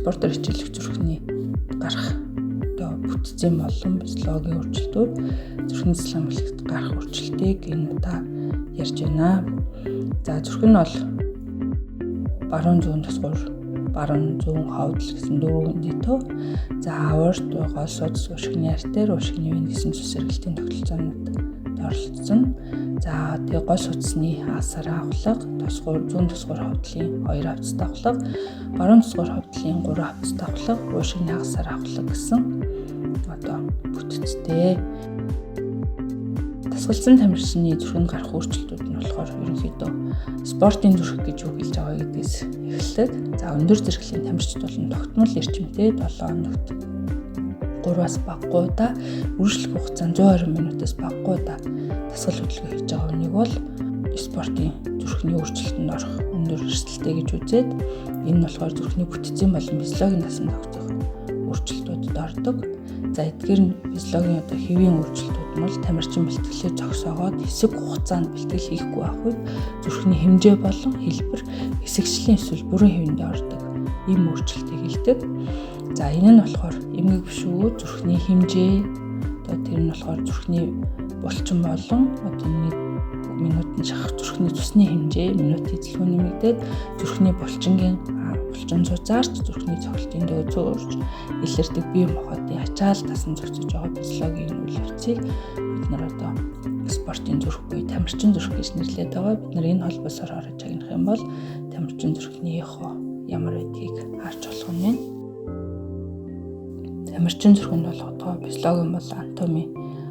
спортоор хичээлэх зүрхний гарах одоо бүтцийн болон физиологийн өөрчлөлтүүд зүрхний цэцлэмжлэгт гарах өөрчлөлтийг энэ удаа ярьж байна. За зүрх нь бол баруун зүүн тусгуур, баруун зүүн ховдол гэсэн дөрвөн дэдөө. За аорт, гол судас, уушигны артер, уушигны вен гэсэн цус сэргэлтийн тогтолцоонууд оролцсон. За тэгээ гол судасны хагасаар агуулга, зүүн тусгуур ховдлын 2 хавцтай агуулга, баруун тусгуур ховдлын 3 хавцтай агуулга, уушигны хагасаар агуулга гэсэн одоо бүтцтэй. Дасгалзсан тамирчны зүрхэнд гарах өөрчлөлтүүд нь болохоор ерөнхийдөө спортын зүрх гэж үг хэлж байгаа гэдгээс эхэлдэг. За өндөр зэрэглэлийн тамирчид болон тогтмол эрчимтэй 7 хоногт 3-аас багагүй удаа үргэлжлэх хугацаанд 120 минутаас багагүй удаа дасгал хөдөлгөөн хийж байгаа хүнийг бол спортын зүрхний өөрчлөлтөнд орох өндөр эрсдэлтэй гэж үзээд энэ нь болохоор зүрхний бүтцийн болон физиологийн насан тогтох өөрчлөлтүүдэд ордог. За эдгээр нь физиологийн одоо хэвийн өөрчлөлтүүд нь бол тамирчин бэлтгэлээ зогсоогоод хэсэг хугацаанд бэлтгэл хийхгүй байх үед зүрхний хэмжээ болон хэлбэр хэсэгчлэн эсвэл бүрэн хэвэнд ордог ийм өөрчлөлтийг хэлдэг. За энэ нь болохоор эмгэг бишүү зүрхний хэмжээ одоо тэр нь болохоор зүрхний булчин болон одоо минутын шахах зүрхний цусны хэмжээ минут эзлэх нэмэгдээд зүрхний булчин цуцаарч зүрхний цогцолтын дөөцөөрч илэрдэг бие махбодын ачаал тасан зохицож байгаа физиологийн үйл явцыг бид нар одоо спортын зүрх буюу тамирчин зүрх гэж нэрлэдэг байгаа. Бид нар энэ холбоосоор харж агнах юм бол тамирчин зүрхний ямар байдгийг харж болох юм байна. Тамирчин зүрхэнд бол одоо физиологийн бол анатоми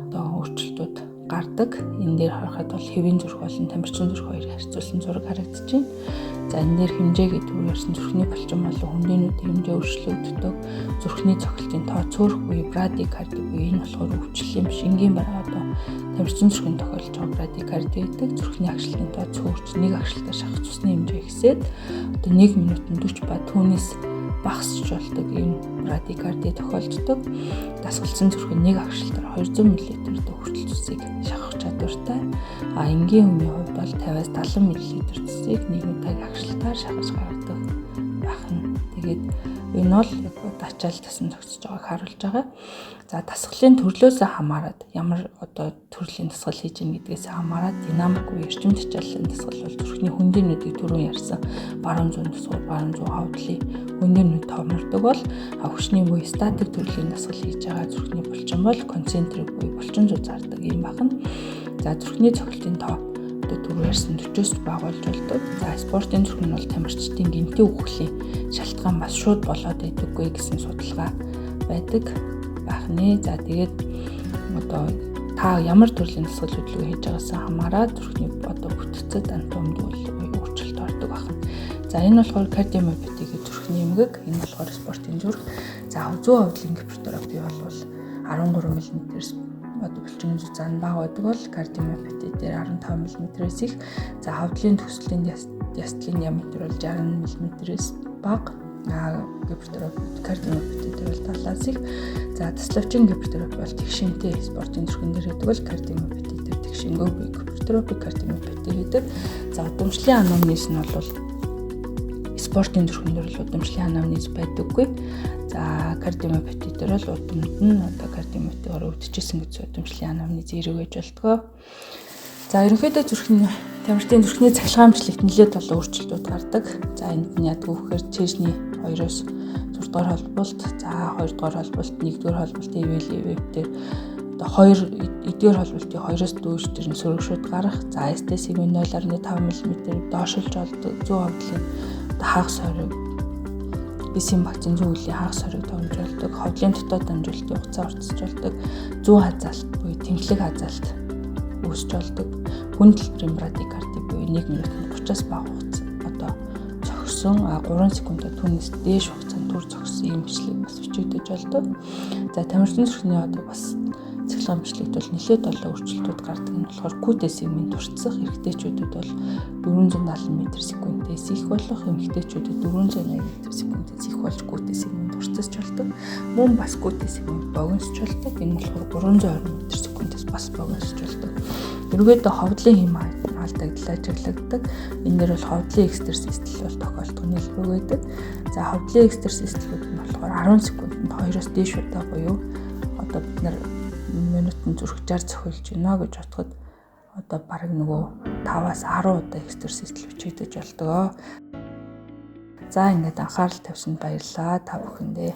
одоо өөрчлөлтүүд гардаг. Энэ дээр харахад бол хэвийн зүрх болон тамирчин зүрх хоёрыг харьцуулсан зураг харагдаж байна. За энэ дээр хэмжээ гэдэг нь ярьсан зүрхний булчин болон хүндээнүүдийн хэмжээ өөрчлөгддөг. Зүрхний цогцолтын тоо цөөрөх буюу брадикарди буюу энэ болохоор өвчлөлийн биш энгийн бараа одоо тамирчин зүрхэнд тохиолж байгаа брадикарди гэдэг. Зүрхний агшлалтын тоо цөөрч нэг агшлалтаар шахах цусны хэмжээ ихсээд одоо 1 минутанд 40 ба түүнээс багасч болдог ийм брадикарди тохиолддог. Дасгалзсан зүрхэн нэг агшлалтаар 200 мл хүртэл цусыг шахах чадвартай. Энгийн хүний хувьд бол 50-аас 70 мл цусыг 1 удаагийн агшлалтаар шахаж гаргадаг байх нь. Тэгээд энэ бол ачаал тасан зохицож байгааг харуулж байгаа. За дасгалын төрлөөс хамаарат ямар одоо төрлийн дасгал хийж гин гэдгээс хамаарат динамик буюу эрчим тачааллын дасгал бол зүрхний хүндээнүүдийг түрүүн ярьсан баруун зүүн тусгуур, баруун зүүн ховдлын хүндээнүүд томордог бол хөвчний буюу статик төрлийн дасгал хийж байгаа зүрхний булчин бол концентрик буюу булчин зузаардаг юм байна. За зүрхний цогцолтын тоо одоо түрүү ярьсан 40-оос бага болж болдог. За спортын зүрх нь бол тамирчдын гинти үхлийн шалтгаан бас шууд болоод байдаггүй гэсэн судалгаа байдаг байна. За тэгээд одоо та ямар төрлийн дасгал хөдөлгөөн хийж байгаасаа хамаарат зүрхний одоо бүтцэд анатомид бол өөрчлөлт ордог байна. За энэ болохоор кардиомиопати гэх зүрхний эмгэг. Энэ болохоор спортын зүрх. За зүүн хөвдлийн гипертерапи бол 13 мм-с одоо булчин зузаан бага байдаг бол кардиомиопати дээр 15 мм-с их. За ховдлын төслийн диастолын диаметр бол 60 мм-с бага. Гипертерапи кардиомиопати дээр бол 70-аас их. За таславчин гипертерапи бол тэгшинтэй спортын зүрхэн дээр байдаг бол кардиомиопати дээр тэгшингүй буюу гипертерапи кардиомиопати гэдэг. За удамшлын анамнез нь бол спортын зүрхэн дээр бол удамшлын анамнез байдаггүй. За кардиомиопати дээр бол удамд нь одоо кардиомиопатигаар өвдөжсэн гэж удамшлын анамнез эрэг байж болтгоо. За ерөнхийдөө тамирчдын зүрхний цахилгаан бичлэгт нэлээд олон өөрчлөлтүүд гардаг. За энд нь яадаг вэ гэхээр чэжний 2-оос 6 дугаар холболт, за 2 дугаар холболт, 1 дугаар холболтын ивэв дээр одоо 2 эдгээр холболтын 2-оос дүүш дээр нь сөрөгшүүд гарах. За ST-ийн 0.5 мм доошилж болдог. Зүүн ховдлын хагас хориг бисийн багцын зүүн үлийн хагас хориг томж болдог. Ховдлын дотоод дамжуулалтын хугацаа уртсаж болдог. Зүүн хазаалт буюу тэнхлэг хазаалт үүсч болдог. Хүн төлбөрийн брадикарди буюу 1 минутанд 30-аас бага хугацаа одоо зогсон 3 секундаар түүнээс дээш хугацаанд түр зогсон ийм бичлэг бас бичигдэж болдог. За тамирчин зүрхний одоо бас цахилгаан бичлэгт бол нэлээд олон өөрчлөлтүүд гардаг нь болохоор QT сегмент турцсах эрэгтэйчүүдэд бол 470 м/с их болох, эмэгтэйчүүдэд 480 м/с их болж QT сегмент турцсаж болдог. Мөн бас QT сегмент богиносч болдог. Энэ болохоор 320 м/с бас богиносч болдог. Ерөнхийдөө ховдлын хэм алдагдал ажиглагддаг. Энэ дэр бол ховдлын экстерсистл бол тохиолдох нь илүү байдаг. За ховдлын экстерсистлүүд нь болохоор 10 секундэд 2-оос дээш удаа буюу одоо бид нар минутанд зүрх 60 цохилж байна гэж бодоход одоо бараг нөгөө 5-аас 10 удаа экстерсистл бичигдэж болдог. За ингээд анхаарал тавьсанд баярлалаа та бүхэндээ.